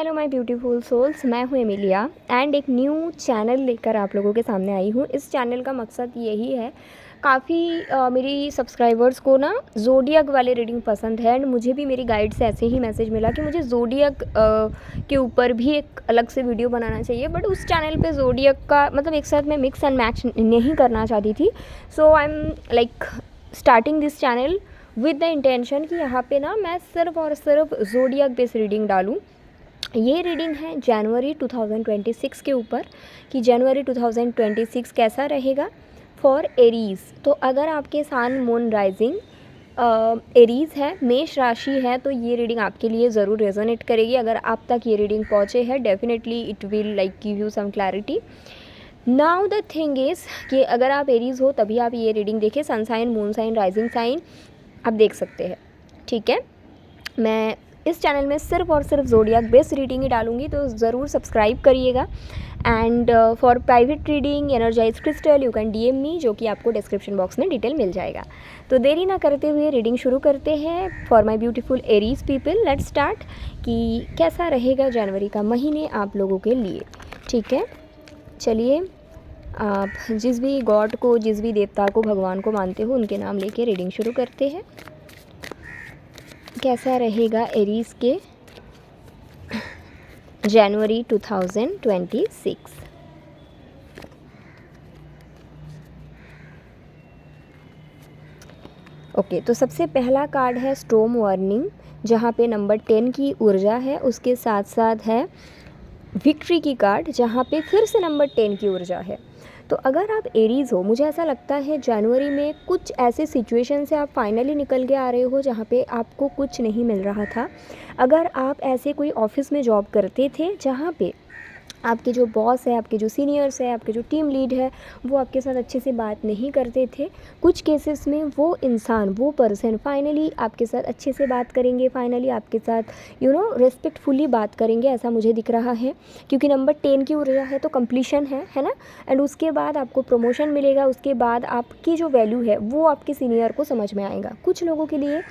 Hello my beautiful souls, मैं हूँ Emilia and एक न्यू चैनल लेकर आप लोगों के सामने आई हूँ। इस चैनल का मकसद यही है, काफ़ी मेरी सब्सक्राइबर्स को ना ज़ोडिएक वाले रीडिंग पसंद है एंड मुझे भी मेरी गाइड से ऐसे ही मैसेज मिला कि मुझे ज़ोडिएक के ऊपर भी एक अलग से वीडियो बनाना चाहिए। बट उस चैनल पे ज़ोडिएक का मतलब एक साथ मैं मिक्स एंड मैच नहीं करना चाहती थी। So I am like starting this channel with the intention कि यहाँ पे ना मैं सिर्फ और सिर्फ ज़ोडिएक बेस्ड रीडिंग डालूँ। ये रीडिंग है जनवरी 2026 के ऊपर कि जनवरी 2026 कैसा रहेगा फॉर एरीज़। तो अगर आपके सन मून राइजिंग एरीज़ है, मेष राशि है, तो ये रीडिंग आपके लिए ज़रूर रेजोनेट करेगी। अगर आप तक ये रीडिंग पहुँचे है, definitely it will like give you some clarity. Now the thing is कि अगर आप एरीज़ हो तभी आप ये रीडिंग देखिए। Sun sign, moon sign, rising sign आप देख सकते हैं, ठीक है। मैं इस चैनल में सिर्फ और सिर्फ ज़ोडिएक बेस्ड रीडिंग ही डालूंगी, तो ज़रूर सब्सक्राइब करिएगा। And for private reading, energize crystal, you can DM me, जो कि आपको डिस्क्रिप्शन बॉक्स में डिटेल मिल जाएगा। तो देरी ना करते हुए रीडिंग शुरू करते हैं। For my beautiful Aries people, let's start कि कैसा रहेगा जनवरी का महीने आप लोगों के लिए, ठीक है। चलिए, आप जिस भी गॉड को, जिस भी देवता को, भगवान को मानते हो, उनके नाम लेके रीडिंग शुरू करते हैं। कैसा रहेगा एरीज़ के जनवरी 2026। ओके, तो सबसे पहला कार्ड है स्टॉर्म वार्निंग, जहाँ पे नंबर 10 की ऊर्जा है। उसके साथ साथ है विक्ट्री की कार्ड, जहाँ पे फिर से नंबर 10 की ऊर्जा है। तो अगर आप एरीज़ हो, मुझे ऐसा लगता है जनवरी में कुछ ऐसे सिचुएशन से आप फाइनली निकल के आ रहे हो जहाँ पे आपको कुछ नहीं मिल रहा था। अगर आप ऐसे कोई ऑफिस में जॉब करते थे जहाँ पे आपके जो बॉस है, आपके जो सीनियर्स है, आपके जो टीम लीड है, वो आपके साथ अच्छे से बात नहीं करते थे, कुछ केसेस में वो इंसान, वो पर्सन फाइनली आपके साथ अच्छे से बात करेंगे, फाइनली आपके साथ रेस्पेक्टफुली बात करेंगे, ऐसा मुझे दिख रहा है। क्योंकि नंबर 10 की ऊर्जा है तो कंप्लीशन है ना। एंड उसके बाद आपको प्रमोशन मिलेगा, उसके बाद आपकी जो वैल्यू है वो आपके सीनियर को समझ में आएगा। कुछ लोगों के लिए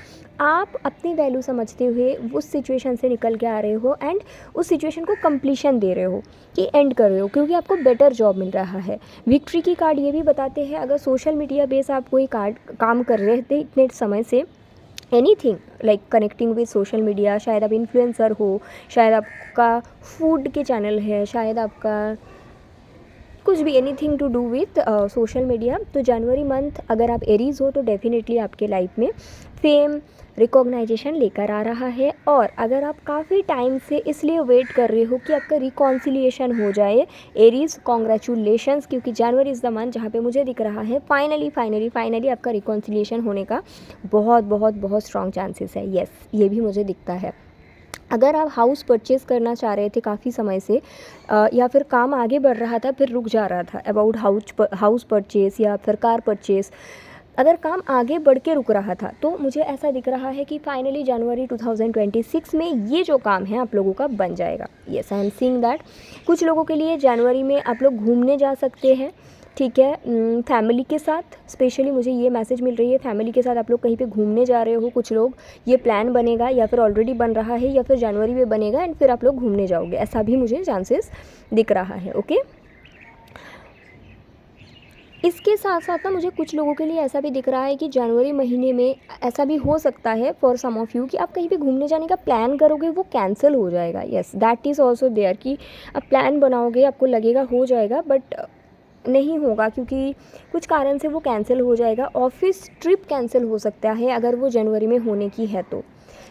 आप अपनी वैल्यू समझते हुए उस सिचुएशन से निकल के आ रहे हो एंड उस सिचुएशन को कंप्लीशन दे रहे हो कि एंड कर रहे हो, क्योंकि आपको बेटर जॉब मिल रहा है। विक्ट्री की कार्ड ये भी बताते हैं, अगर सोशल मीडिया बेस आप कोई काम कर रहे थे इतने समय से, anything like connecting with social media, शायद आप इन्फ्लुएंसर हो, शायद आपका फूड के चैनल है, शायद आपका कुछ भी, anything to do with social media. तो जनवरी मंथ अगर आप एरीज हो तो डेफिनेटली आपके लाइफ में फेम, रिकॉग्नाइजेशन लेकर आ रहा है। और अगर आप काफ़ी टाइम से इसलिए वेट कर रहे हो कि आपका रिकॉन्सिलिएशन हो जाए, एरीज कॉन्ग्रेचुलेशंस, क्योंकि जनवरी इज़ द मंथ जहाँ पे मुझे दिख रहा है फाइनली आपका रिकॉन्सिलिएशन होने का बहुत बहुत बहुत स्ट्रॉन्ग चांसेस है। येस, ये भी मुझे दिखता है। अगर आप हाउस परचेज़ करना चाह रहे थे काफ़ी समय से, या फिर काम आगे बढ़ रहा था फिर रुक जा रहा था अबाउट हाउस परचेज़ या फिर कार परचेज़, अगर काम आगे बढ़ के रुक रहा था, तो मुझे ऐसा दिख रहा है कि फाइनली जनवरी 2026 में ये जो काम है आप लोगों का बन जाएगा। Yes, I am seeing that. कुछ लोगों के लिए जनवरी में आप लोग घूमने जा सकते हैं, ठीक है, फैमिली के साथ। स्पेशली मुझे ये मैसेज मिल रही है, फैमिली के साथ आप लोग कहीं पे घूमने जा रहे हो। कुछ लोग ये प्लान बनेगा या फिर ऑलरेडी बन रहा है या फिर जनवरी में बनेगा एंड फिर आप लोग घूमने जाओगे, ऐसा भी मुझे चांसेस दिख रहा है। ओके, इसके साथ साथ ना मुझे कुछ लोगों के लिए ऐसा भी दिख रहा है कि जनवरी महीने में ऐसा भी हो सकता है फॉर सम ऑफ यू कि आप कहीं पे घूमने जाने का प्लान करोगे, वो कैंसिल हो जाएगा। Yes, that is also there कि आप प्लान बनाओगे, आपको लगेगा हो जाएगा, बट नहीं होगा, क्योंकि कुछ कारण से वो कैंसिल हो जाएगा। ऑफिस ट्रिप कैंसिल हो सकता है अगर वो जनवरी में होने की है तो,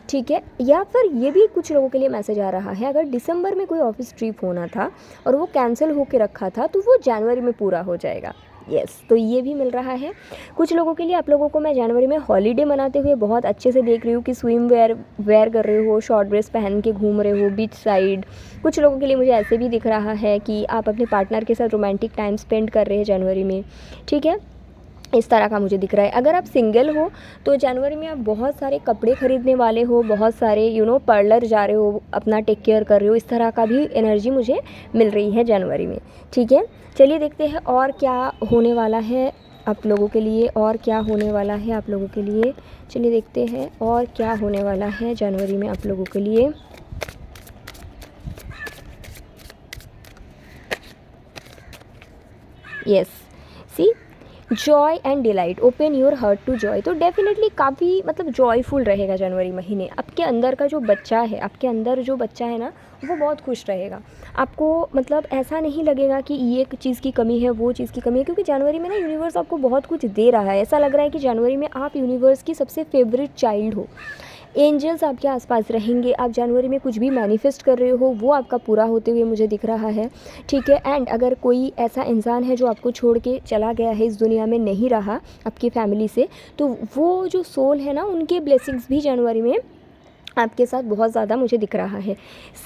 ठीक है। या फिर ये भी कुछ लोगों के लिए मैसेज आ रहा है, अगर दिसंबर में कोई ऑफिस ट्रिप होना था और वो कैंसिल होके रखा था तो वो जनवरी में पूरा हो जाएगा। येस, तो ये भी मिल रहा है। कुछ लोगों के लिए, आप लोगों को मैं जनवरी में हॉलीडे मनाते हुए बहुत अच्छे से देख रही हूँ कि स्विम वेयर कर रहे हो, शॉर्ट ड्रेस पहन के घूम रहे हो बीच साइड। कुछ लोगों के लिए मुझे ऐसे भी दिख रहा है कि आप अपने पार्टनर के साथ रोमांटिक टाइम स्पेंड कर रहे हैं जनवरी में, ठीक है, इस तरह का मुझे दिख रहा है। अगर आप सिंगल हो तो जनवरी में आप बहुत सारे कपड़े खरीदने वाले हो, बहुत सारे पार्लर जा रहे हो, अपना टेक केयर कर रहे हो, इस तरह का भी एनर्जी मुझे मिल रही है जनवरी में, ठीक है। चलिए देखते हैं और क्या होने वाला है आप लोगों के लिए, और क्या होने वाला है आप लोगों के लिए। चलिए देखते हैं और क्या होने वाला है जनवरी में आप लोगों के लिए। Yes, see, joy and delight, open your heart to joy. तो डेफिनेटली काफ़ी मतलब जॉयफुल रहेगा जनवरी महीने। आपके अंदर का जो बच्चा है, आपके अंदर जो बच्चा है ना, वो बहुत खुश रहेगा। आपको मतलब ऐसा नहीं लगेगा कि ये एक चीज़ की कमी है, वो चीज़ की कमी है, क्योंकि जनवरी में ना यूनिवर्स आपको बहुत कुछ दे रहा है। ऐसा लग रहा है कि जनवरी में आप यूनिवर्स की सबसे फेवरेट चाइल्ड हो। एंजल्स आपके आसपास रहेंगे। आप जनवरी में कुछ भी मैनिफेस्ट कर रहे हो वो आपका पूरा होते हुए मुझे दिख रहा है, ठीक है। एंड अगर कोई ऐसा इंसान है जो आपको छोड़ के चला गया है, इस दुनिया में नहीं रहा आपकी फैमिली से, तो वो जो सोल है ना, उनके ब्लेसिंग्स भी जनवरी में आपके साथ बहुत ज़्यादा मुझे दिख रहा है।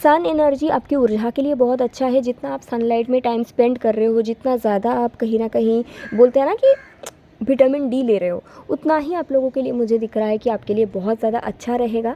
सन एनर्जी आपकी ऊर्जा के लिए बहुत अच्छा है। जितना आप सनलाइट में टाइम स्पेंड कर रहे हो, जितना ज़्यादा आप कहीं ना कहीं बोलते हैं ना कि विटामिन डी ले रहे हो, उतना ही आप लोगों के लिए मुझे दिख रहा है कि आपके लिए बहुत ज़्यादा अच्छा रहेगा।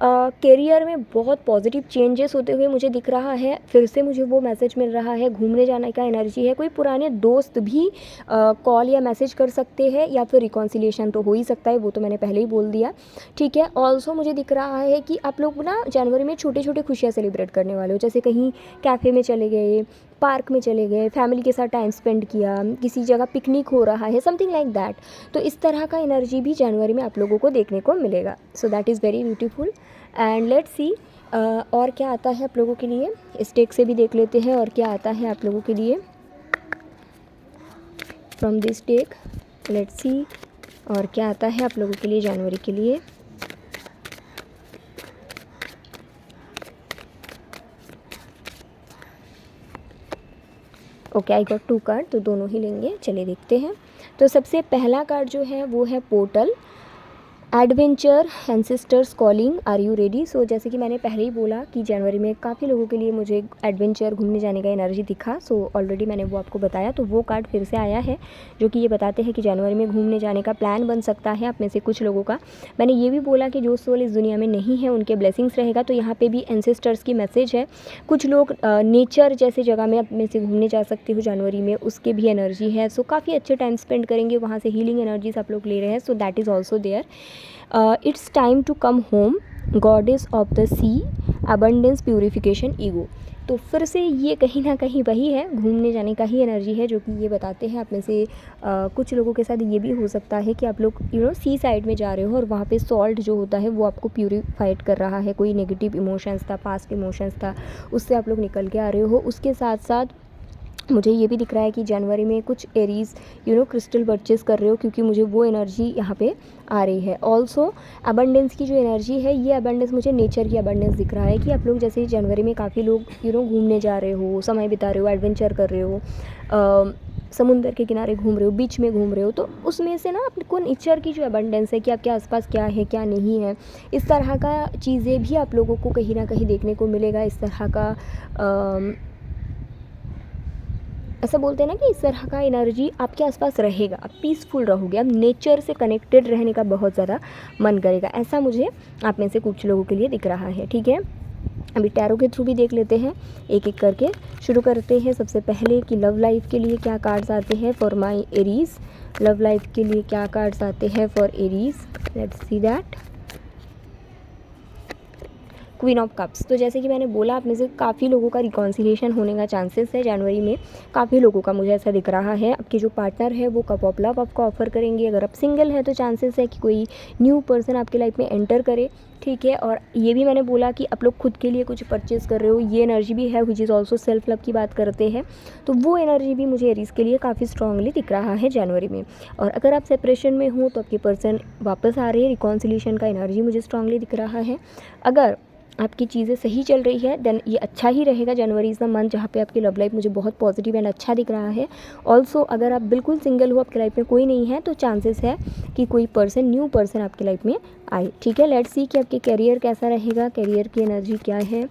करियर में बहुत पॉजिटिव चेंजेस होते हुए मुझे दिख रहा है। फिर से मुझे वो मैसेज मिल रहा है, घूमने जाने का एनर्जी है। कोई पुराने दोस्त भी कॉल या मैसेज कर सकते हैं, या फिर रिकॉन्सिलिएशन तो हो ही सकता है, वो तो मैंने पहले ही बोल दिया, ठीक है। ऑल्सो मुझे दिख रहा है कि आप लोग ना जनवरी में छोटे छोटे खुशियाँ सेलिब्रेट करने वाले हो। जैसे कहीं कैफ़े में चले गए, पार्क में चले गए, फैमिली के साथ टाइम स्पेंड किया, किसी जगह पिकनिक हो रहा है, समथिंग लाइक दैट। तो इस तरह का एनर्जी भी जनवरी में आप लोगों को देखने को मिलेगा। सो that is very beautiful. And let's see और क्या आता है आप लोगों के लिए। इस टेक से भी देख लेते हैं और क्या आता है आप लोगों के लिए from this take. Let's see और क्या आता है आप लोगों के लिए जनवरी के लिए। ओके, आई गॉट 2 कार्ड, तो दोनों ही लेंगे। चलिए देखते हैं। तो सबसे पहला कार्ड जो है वो है portal, adventure, ancestors calling, are you ready. So जैसे कि मैंने पहले ही बोला कि जनवरी में काफ़ी लोगों के लिए मुझे एडवेंचर, घूमने जाने का एनर्जी दिखा। सो ऑलरेडी मैंने वो आपको बताया, तो वो कार्ड फिर से आया है जो कि ये बताते हैं कि जनवरी में घूमने जाने का प्लान बन सकता है आप में से कुछ लोगों का। मैंने ये भी बोला कि जो सोल इस दुनिया में नहीं है उनके ब्लेसिंग्स रहेगा, तो यहाँ पर भी एंसेस्टर्स की मैसेज है। कुछ लोग नेचर जैसे जगह में आप में से घूमने जा सकते हो जनवरी में, उसके भी एनर्जी है। सो काफ़ी अच्छे टाइम स्पेंड करेंगे, वहाँ से हीलिंग एनर्जीज आप लोग ले रहे हैं। So that is also there. It's time to come home, goddess of the sea, abundance, purification, ego. तो फिर से ये कहीं ना कहीं वही है, घूमने जाने का ही एनर्जी है, जो कि ये बताते हैं आप में से कुछ लोगों के साथ ये भी हो सकता है कि आप लोग सी साइड में जा रहे हो और वहाँ पे सॉल्ट जो होता है वो आपको प्यूरीफाइड कर रहा है। कोई नेगेटिव इमोशंस था, पास्ट इमोशंस था, उससे आप लोग निकल के आ रहे हो। उसके साथ साथ मुझे ये भी दिख रहा है कि जनवरी में कुछ एरीज क्रिस्टल परचेज़ कर रहे हो, क्योंकि मुझे वो एनर्जी यहाँ पे आ रही है। ऑल्सो अबंडेंस की जो एनर्जी है, ये अबंडेंस मुझे नेचर की अबंडेंस दिख रहा है कि आप लोग जैसे जनवरी में काफ़ी लोग घूमने जा रहे हो, समय बिता रहे हो, एडवेंचर कर रहे हो, समुंदर के किनारे घूम रहे हो, बीच में घूम रहे हो, तो उसमें से ना आपको नेचर की जो अबंडेंस है कि आपके आसपास क्या है क्या नहीं है, इस तरह का चीज़ें भी आप लोगों को कहीं ना कहीं देखने को मिलेगा। इस तरह का ऐसा बोलते हैं ना कि इस तरह का एनर्जी आपके आसपास रहेगा, आप पीसफुल रहोगे, आप नेचर से कनेक्टेड रहने का बहुत ज़्यादा मन करेगा। ऐसा मुझे आप में से कुछ लोगों के लिए दिख रहा है, ठीक है। अभी टैरो के थ्रू भी देख लेते हैं, एक एक करके शुरू करते हैं। सबसे पहले कि लव लाइफ के लिए क्या कार्ड्स आते हैं for my Aries. Love life के लिए क्या कार्ड्स आते हैं for Aries, let's see that. Queen of cups. तो जैसे कि मैंने बोला, आप में से काफ़ी लोगों का रिकॉन्सिलिएशन होने का चांसेस है जनवरी में, काफ़ी लोगों का मुझे ऐसा दिख रहा है। आपके जो पार्टनर है वो कप ऑफ लव आपको ऑफर करेंगे। अगर आप सिंगल है तो चांसेस है कि कोई न्यू पर्सन आपके लाइफ में एंटर करे, ठीक है। और ये भी मैंने बोला कि आप लोग खुद के लिए कुछ परचेज़ कर रहे हो, ये एनर्जी भी है, which is also self love की बात करते हैं, तो वो एनर्जी भी मुझे एरीज के लिए काफ़ी स्ट्रांगली दिख रहा है जनवरी में। और अगर आप सेपरेशन में हो तो आपके पर्सन वापस आ रहे हैं, रिकॉन्सिलिएशन का एनर्जी मुझे स्ट्रांगली दिख रहा है। अगर आपकी चीज़ें सही चल रही है देन ये अच्छा ही रहेगा। जनवरी इज़ द मंथ जहाँ पे आपकी लव लाइफ मुझे बहुत पॉजिटिव एंड अच्छा दिख रहा है। ऑल्सो अगर आप बिल्कुल सिंगल हो, आपकी लाइफ में कोई नहीं है, तो चांसेस है कि कोई पर्सन, न्यू पर्सन आपकी लाइफ में आए, ठीक है। लेट्स सी कि आपके करियर कैसा रहेगा, करियर की एनर्जी क्या है,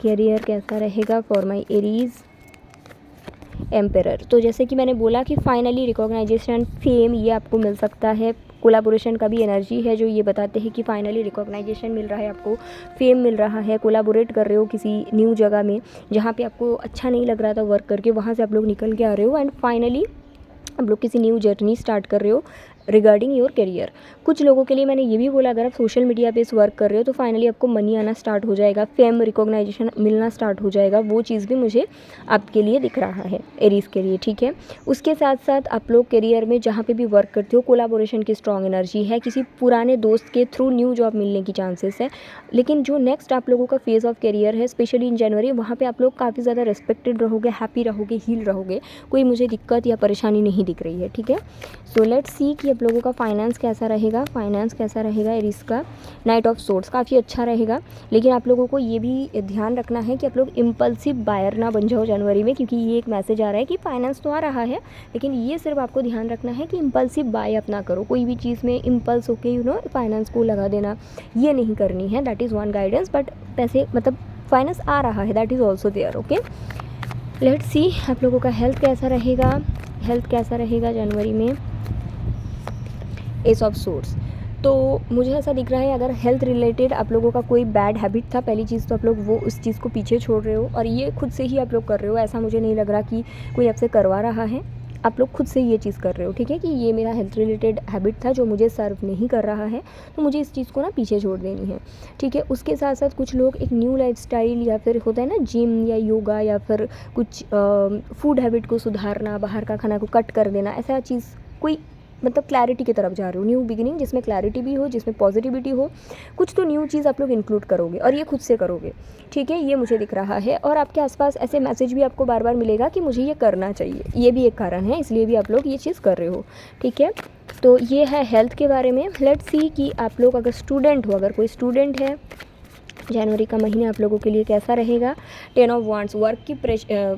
करियर कैसा रहेगा फॉर माई एरीज। एम्पेरर। तो जैसे कि मैंने बोला कि फाइनली रिकॉग्नाइजेशन, फेम, ये आपको मिल सकता है। कोलाबोरेशन का भी एनर्जी है जो ये बताते हैं कि फाइनली रिकॉग्नाइजेशन मिल रहा है आपको, फेम मिल रहा है। कोलाबोरेट कर रहे हो किसी न्यू जगह में जहाँ पे आपको अच्छा नहीं लग रहा था वर्क करके, वहाँ से आप लोग निकल के आ रहे हो एंड फाइनली आप लोग किसी न्यू जर्नी स्टार्ट कर रहे हो। Regarding your career. कुछ लोगों के लिए मैंने ये भी बोला, अगर आप सोशल मीडिया पे इस वर्क कर रहे हो तो फाइनली आपको मनी आना स्टार्ट हो जाएगा, फेम रिकॉग्नाइजेशन मिलना स्टार्ट हो जाएगा, वो चीज़ भी मुझे आपके लिए दिख रहा है एरीज़ के लिए, ठीक है। उसके साथ साथ आप लोग करियर में जहाँ पे भी वर्क करते हो कोलाबोरेशन की स्ट्रॉन्ग एनर्जी है, किसी पुराने दोस्त के थ्रू न्यू जॉब मिलने की चांसेस है। लेकिन जो नेक्स्ट आप लोगों का फेज़ ऑफ करियर है स्पेशली इन जनवरी, वहाँ पे आप लोग काफ़ी ज़्यादा रिस्पेक्टेड रहोगे, हैप्पी रहोगे, हील रहोगे, कोई मुझे दिक्कत या परेशानी नहीं दिख रही है, ठीक है। सो लेट्स सी कि आप लोगों का फाइनेंस कैसा रहेगा, फाइनेंस कैसा रहेगा एरीज़ का। नाइट ऑफ सोर्ड्स काफ़ी अच्छा रहेगा, लेकिन आप लोगों को ये भी ध्यान रखना है कि आप लोग इम्पल्सिव बायर ना बन जाओ जनवरी में, क्योंकि ये एक मैसेज आ रहा है कि फाइनेंस तो आ रहा है, लेकिन ये सिर्फ आपको ध्यान रखना है कि इम्पल्सिव बाय अपना करो, कोई भी चीज़ में इम्पल्स होके फाइनेंस को लगा देना ये नहीं करनी है, that is one guidance. But पैसे मतलब फाइनेंस आ रहा है, that is also there, okay. Let's see आप लोगों का हेल्थ कैसा रहेगा, हेल्थ कैसा रहेगा जनवरी में। एस ऑफ सोर्ड्स, तो मुझे ऐसा दिख रहा है अगर हेल्थ रिलेटेड आप लोगों का कोई बैड हैबिट था, पहली चीज़ तो आप लोग वो उस चीज़ को पीछे छोड़ रहे हो, और ये खुद से ही आप लोग कर रहे हो, ऐसा मुझे नहीं लग रहा कि कोई आपसे करवा रहा है, आप लोग खुद से ये चीज़ कर रहे हो, ठीक है, कि ये मेरा हेल्थ रिलेटेड हैबिट था जो मुझे सर्व नहीं कर रहा है, तो मुझे इस चीज़ को ना पीछे छोड़ देनी है, ठीक है। उसके साथ साथ कुछ लोग एक न्यू लाइफस्टाइल या फिर होता है ना जिम या योगा या फिर कुछ फूड हैबिट को सुधारना, बाहर का खाना को कट कर देना, ऐसा चीज़ कोई मतलब क्लैरिटी की तरफ जा रहे हो, न्यू बिगिनिंग जिसमें क्लैरिटी भी हो, जिसमें पॉजिटिविटी हो, कुछ तो न्यू चीज़ आप लोग इंक्लूड करोगे और ये खुद से करोगे, ठीक है, ये मुझे दिख रहा है। और आपके आसपास ऐसे मैसेज भी आपको बार बार मिलेगा कि मुझे ये करना चाहिए, ये भी एक कारण है, इसलिए भी आप लोग ये चीज़ कर रहे हो, ठीक है। तो ये है हेल्थ के बारे में। लेट्स सी कि आप लोग अगर स्टूडेंट हो, अगर कोई स्टूडेंट है जनवरी का महीना आप लोगों के लिए कैसा रहेगा। 10 ऑफ वांड्स, वर्क की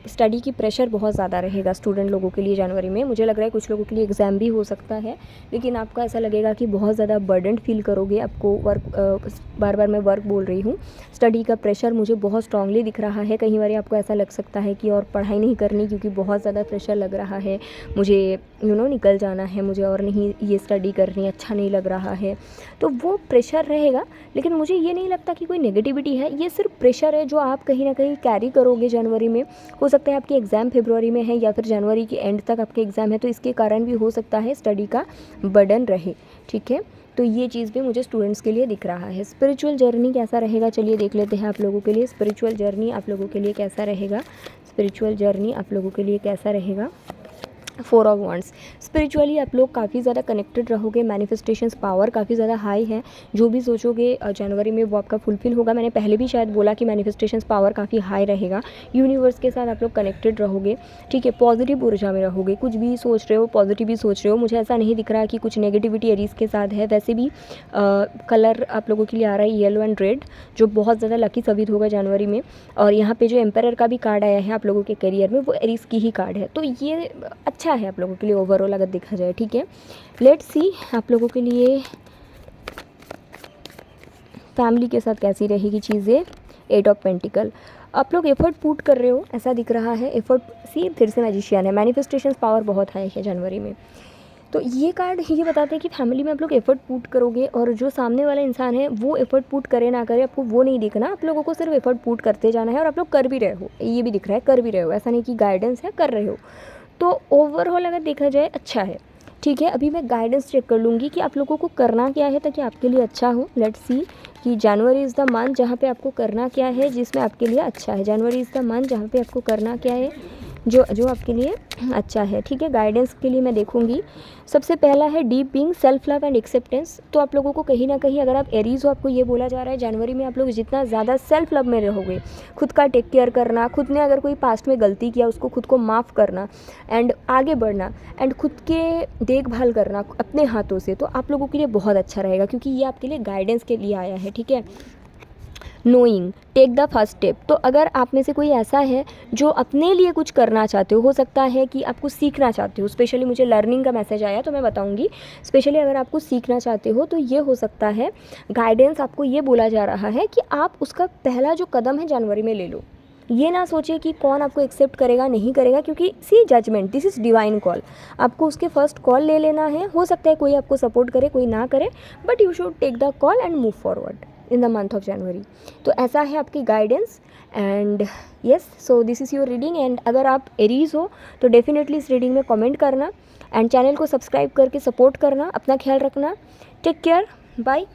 स्टडी की प्रेशर बहुत ज़्यादा रहेगा स्टूडेंट लोगों के लिए जनवरी में। मुझे लग रहा है कुछ लोगों के लिए एग्ज़ाम भी हो सकता है, लेकिन आपको ऐसा लगेगा कि बहुत ज़्यादा बर्डन फील करोगे, आपको वर्क बार बार मैं वर्क बोल रही हूँ, स्टडी का प्रेशर मुझे बहुत स्ट्रांगली दिख रहा है। कई बार आपको ऐसा लग सकता है कि और पढ़ाई नहीं करनी क्योंकि बहुत ज़्यादा प्रेशर लग रहा है, मुझे निकल जाना है, मुझे और नहीं ये स्टडी करनी, अच्छा नहीं लग रहा है, तो वो प्रेशर रहेगा। लेकिन मुझे ये नहीं लगता कि कोई नेगेटिविटी है, ये सिर्फ प्रेशर है जो आप कहीं ना कहीं कैरी करोगे जनवरी में। हो सकता है आपकी एग्ज़ाम फरवरी में है या फिर जनवरी के एंड तक आपके एग्ज़ाम है, तो इसके कारण भी हो सकता है स्टडी का बर्डन रहे, ठीक है। तो ये चीज़ भी मुझे स्टूडेंट्स के लिए दिख रहा है। स्पिरिचुअल जर्नी कैसा रहेगा, चलिए देख लेते हैं आप लोगों के लिए स्पिरिचुअल जर्नी आप लोगों के लिए कैसा रहेगा। स्पिरिचुअल जर्नी आप लोगों के लिए कैसा रहेगा। 4 ऑफ वांड्स, स्पिरिचुअली आप लोग काफ़ी ज़्यादा कनेक्टेड रहोगे, मैनिफेस्टेशंस पावर काफ़ी ज़्यादा हाई है, जो भी सोचोगे जनवरी में वो आपका फुलफिल होगा। मैंने पहले भी शायद बोला कि मैनिफेस्टेशंस पावर काफ़ी हाई रहेगा, यूनिवर्स के साथ आप लोग कनेक्टेड रहोगे, ठीक है, पॉजिटिव ऊर्जा में रहोगे, कुछ भी सोच रहे हो पॉजिटिव ही सोच रहे हो। मुझे ऐसा नहीं दिख रहा कि कुछ नेगेटिविटी एरीज़ के साथ है। वैसे भी कलर आप लोगों के लिए आ रहा है येलो एंड रेड, जो बहुत ज़्यादा लकी साबित होगा जनवरी में। और यहाँ पे जो एम्पायर का भी कार्ड आया है आप लोगों के करियर में, वो एरीज़ की ही कार्ड है, तो ये अच्छा है आप लोगों के लिए ओवरऑल अगर देखा जाए, ठीक है। लेट्स सी आप लोगों के लिए फैमिली के साथ कैसी रहेगी चीज़ें। 8 ऑफ पेंटिकल, आप लोग एफर्ट पुट कर रहे हो ऐसा दिख रहा है, एफर्ट सी फिर से मैजिशियन है, मैनिफेस्टेशंस पावर बहुत हाई है जनवरी में। तो ये कार्ड ये बताते हैं कि फैमिली में आप लोग एफर्ट पुट करोगे, और जो सामने वाला इंसान है वो एफर्ट पुट करे ना करे आपको वो नहीं देखना, आप लोगों को सिर्फ एफर्ट पुट करते जाना है, और आप लोग कर भी रहे हो, ये भी दिख रहा है कर भी रहे हो, ऐसा नहीं कि गाइडेंस है, कर रहे हो। तो ओवरऑल अगर देखा जाए अच्छा है, ठीक है। अभी मैं गाइडेंस चेक कर लूँगी कि आप लोगों को करना क्या है ताकि आपके लिए अच्छा हो। लेट्स सी कि जनवरी इज़ द मंथ जहाँ पे आपको करना क्या है जिसमें आपके लिए अच्छा है। जनवरी इज़ द मंथ जहाँ पे आपको करना क्या है जो आपके लिए अच्छा है, ठीक है। गाइडेंस के लिए मैं देखूंगी। सबसे पहला है deep being, self love and acceptance. तो आप लोगों को कहीं ना कहीं अगर आप एरीज हो, आपको ये बोला जा रहा है जनवरी में आप लोग जितना ज़्यादा सेल्फ लव में रहोगे, खुद का टेक केयर करना, खुद ने अगर कोई पास्ट में गलती किया उसको खुद को माफ़ करना एंड आगे बढ़ना एंड खुद के देखभाल करना अपने हाथों से, तो आप लोगों के लिए बहुत अच्छा रहेगा क्योंकि ये आपके लिए गाइडेंस के लिए आया है, ठीक है। Knowing, take the first step. तो अगर आप में से कोई ऐसा है जो अपने लिए कुछ करना चाहते हो सकता है कि आप कुछ सीखना चाहते हो, स्पेशली मुझे लर्निंग का मैसेज आया तो मैं बताऊंगी। स्पेशली अगर आप कुछ सीखना चाहते हो तो ये हो सकता है गाइडेंस आपको ये बोला जा रहा है कि आप उसका पहला जो कदम है जनवरी में ले लो। ये ना सोचे कि कौन आपको एक्सेप्ट करेगा नहीं करेगा, क्योंकि see judgement, this is divine call, आपको उसके फर्स्ट कॉल ले लेना है। हो सकता है कोई आपको सपोर्ट करे कोई ना करे, but you should take the call and move forward, in the month of January. तो ऐसा है आपकी guidance. And yes, so this is your reading. And अगर आप एरीज हो तो डेफिनेटली इस रीडिंग में कमेंट करना एंड चैनल को सब्सक्राइब करके सपोर्ट करना। अपना ख्याल रखना। Take care, bye.